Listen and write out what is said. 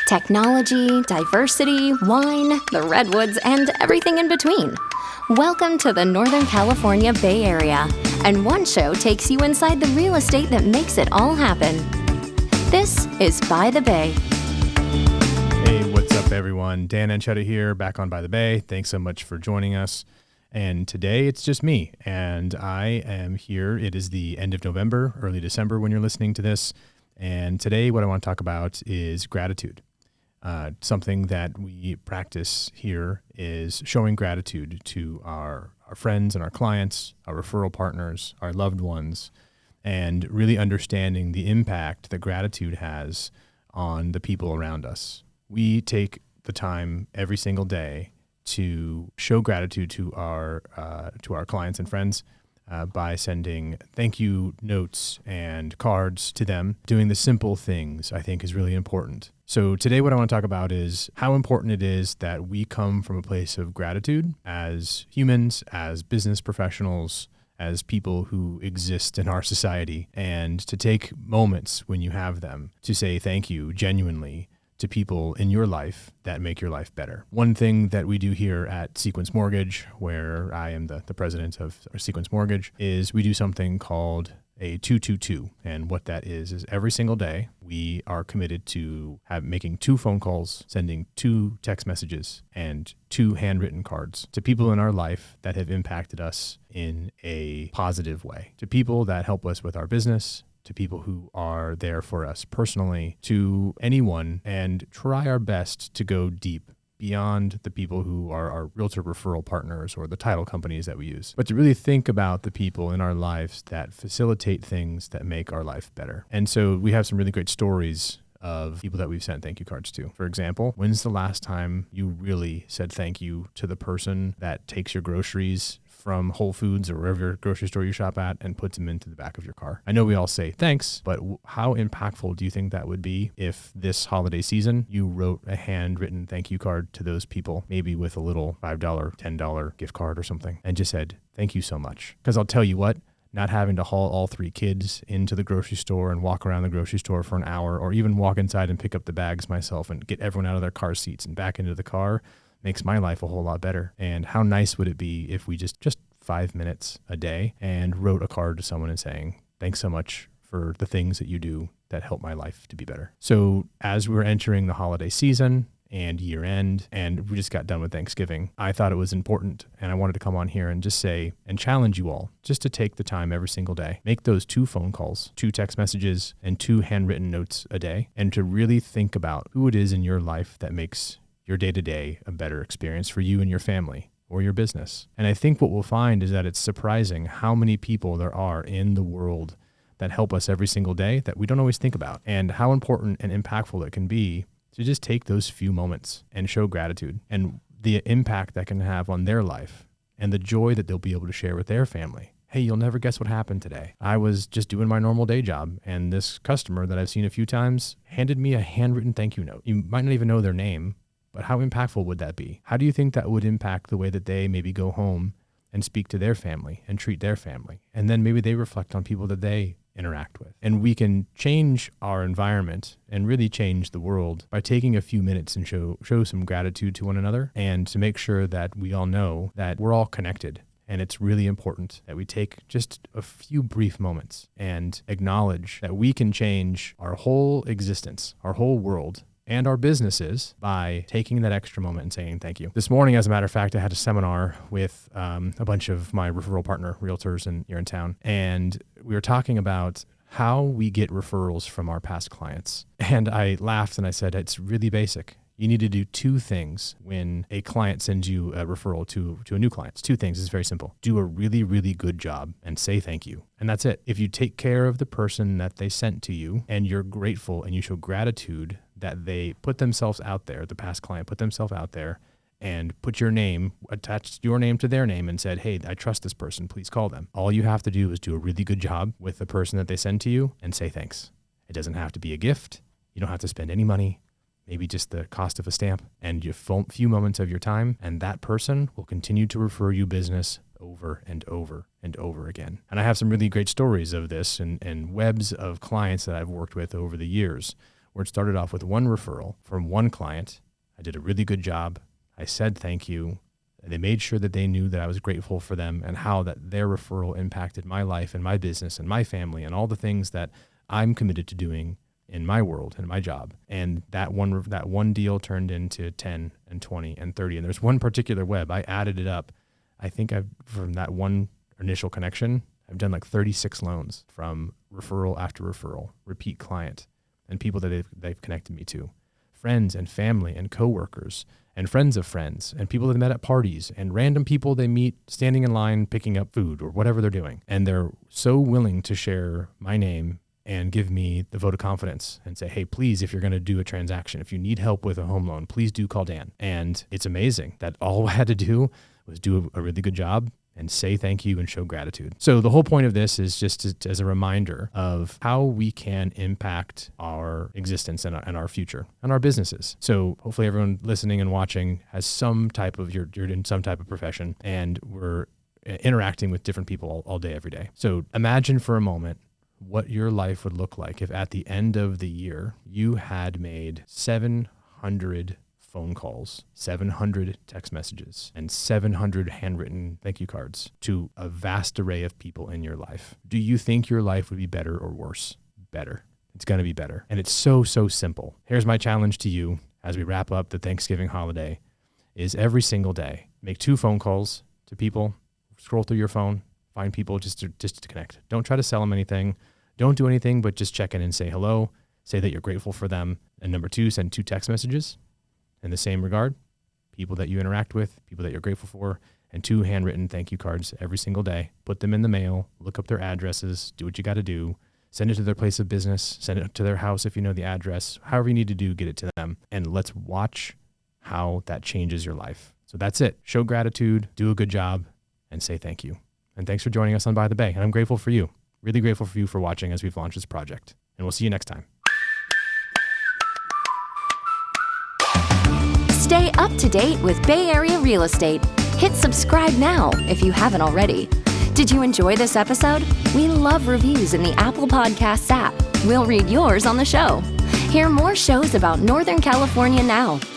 Technology, diversity, wine, the redwoods, and everything in between. Welcome to the Northern California Bay Area, and one show takes you inside the real estate that makes it all happen. This is By the Bay. Hey, what's up, everyone? Dan Anchetta here, back on By the Bay. Thanks so much for joining us. And today it's just me, and I am here. It is the end of November, early December when you're listening to this. And today what I want to talk about is gratitude. Something that we practice here is showing gratitude to our friends and our clients, our referral partners, our loved ones, and really understanding the impact that gratitude has on the people around us. We take the time every single day to show gratitude to our clients and friends by sending thank you notes and cards to them. Doing the simple things, I think, is really important. So today what I want to talk about is how important it is that we come from a place of gratitude as humans, as business professionals, as people who exist in our society, and to take moments when you have them to say thank you genuinely to people in your life that make your life better. One thing that we do here at Sequence Mortgage, where I am the president of Sequence Mortgage, is we do something called a 222. And what that is every single day, we are committed to making 2 phone calls, sending 2 text messages, and 2 handwritten cards to people in our life that have impacted us in a positive way, to people that help us with our business, to people who are there for us personally, to anyone, and try our best to go deep beyond the people who are our realtor referral partners or the title companies that we use, but to really think about the people in our lives that facilitate things that make our life better. And so we have some really great stories of people that we've sent thank you cards to. For example, when's the last time you really said thank you to the person that takes your groceries from Whole Foods or wherever grocery store you shop at and puts them into the back of your car? I know we all say thanks, but how impactful do you think that would be if this holiday season you wrote a handwritten thank you card to those people, maybe with a little $5, $10 gift card or something, and just said thank you so much? Because I'll tell you what, not having to haul all 3 kids into the grocery store and walk around the grocery store for an hour, or even walk inside and pick up the bags myself and get everyone out of their car seats and back into the car, makes my life a whole lot better. And how nice would it be if we just 5 minutes a day and wrote a card to someone and saying, thanks so much for the things that you do that help my life to be better. So as we're entering the holiday season and year end, and we just got done with Thanksgiving, I thought it was important, and I wanted to come on here and just say and challenge you all just to take the time every single day, make those 2 phone calls, 2 text messages, and 2 handwritten notes a day, and to really think about who it is in your life that makes your day-to-day a better experience for you and your family or your business. And I think what we'll find is that it's surprising how many people there are in the world that help us every single day that we don't always think about, and how important and impactful it can be to just take those few moments and show gratitude and the impact that can have on their life and the joy that they'll be able to share with their family. Hey, you'll never guess what happened today. I was just doing my normal day job, and this customer that I've seen a few times handed me a handwritten thank you note. You might not even know their name, but how impactful would that be? How do you think that would impact the way that they maybe go home and speak to their family and treat their family? And then maybe they reflect on people that they interact with. And we can change our environment and really change the world by taking a few minutes and show some gratitude to one another, and to make sure that we all know that we're all connected. And it's really important that we take just a few brief moments and acknowledge that we can change our whole existence, our whole world, and our businesses by taking that extra moment and saying thank you. This morning, as a matter of fact, I had a seminar with a bunch of my referral partner realtors here in town, and we were talking about how we get referrals from our past clients. And I laughed and I said, it's really basic. You need to do 2 things when a client sends you a referral to a new client. It's 2 things. It's very simple. Do a really, really good job and say thank you. And that's it. If you take care of the person that they sent to you and you're grateful and you show gratitude that they put themselves out there, the past client put themselves out there and put your name, attached your name to their name and said, hey, I trust this person, please call them. All you have to do is do a really good job with the person that they send to you and say thanks. It doesn't have to be a gift. You don't have to spend any money. Maybe just the cost of a stamp and a few moments of your time, and that person will continue to refer you business over and over and over again. And I have some really great stories of this and webs of clients that I've worked with over the years where it started off with one referral from one client. I did a really good job. I said thank you. They made sure that they knew that I was grateful for them and how that their referral impacted my life and my business and my family and all the things that I'm committed to doing in my world and my job. And that one deal turned into 10 and 20 and 30. And there's one particular web, I added it up. I think from that one initial connection, I've done like 36 loans from referral after referral, repeat client, and people that they've connected me to, friends and family and coworkers and friends of friends and people that they met at parties and random people they meet standing in line picking up food or whatever they're doing. And they're so willing to share my name and give me the vote of confidence and say, hey, please, if you're going to do a transaction, if you need help with a home loan, please do call Dan. And it's amazing that all I had to do was do a really good job and say thank you and show gratitude. So the whole point of this is just as a reminder of how we can impact our existence and our future and our businesses. So hopefully everyone listening and watching has some type of, you're in some type of profession, and we're interacting with different people all day, every day. So imagine for a moment what your life would look like if at the end of the year you had made 700 phone calls, 700 text messages, and 700 handwritten thank you cards to a vast array of people in your life. Do you think your life would be better or worse? Better. It's going to be better. And it's so simple. Here's my challenge to you as we wrap up the Thanksgiving holiday is every single day, make 2 phone calls to people, scroll through your phone, find people just to connect. Don't try to sell them anything. Don't do anything, but just check in and say hello, say that you're grateful for them. And number 2, send 2 text messages in the same regard, people that you interact with, people that you're grateful for, and 2 handwritten thank you cards every single day. Put them in the mail, look up their addresses, do what you got to do, send it to their place of business, send it to their house if you know the address, however you need to do, get it to them. And let's watch how that changes your life. So that's it. Show gratitude, do a good job, and say thank you. And thanks for joining us on By the Bay. And I'm grateful for you. Really grateful for you for watching as we've launched this project. And we'll see you next time. Stay up to date with Bay Area real estate. Hit subscribe now if you haven't already. Did you enjoy this episode? We love reviews in the Apple Podcasts app. We'll read yours on the show. Hear more shows about Northern California now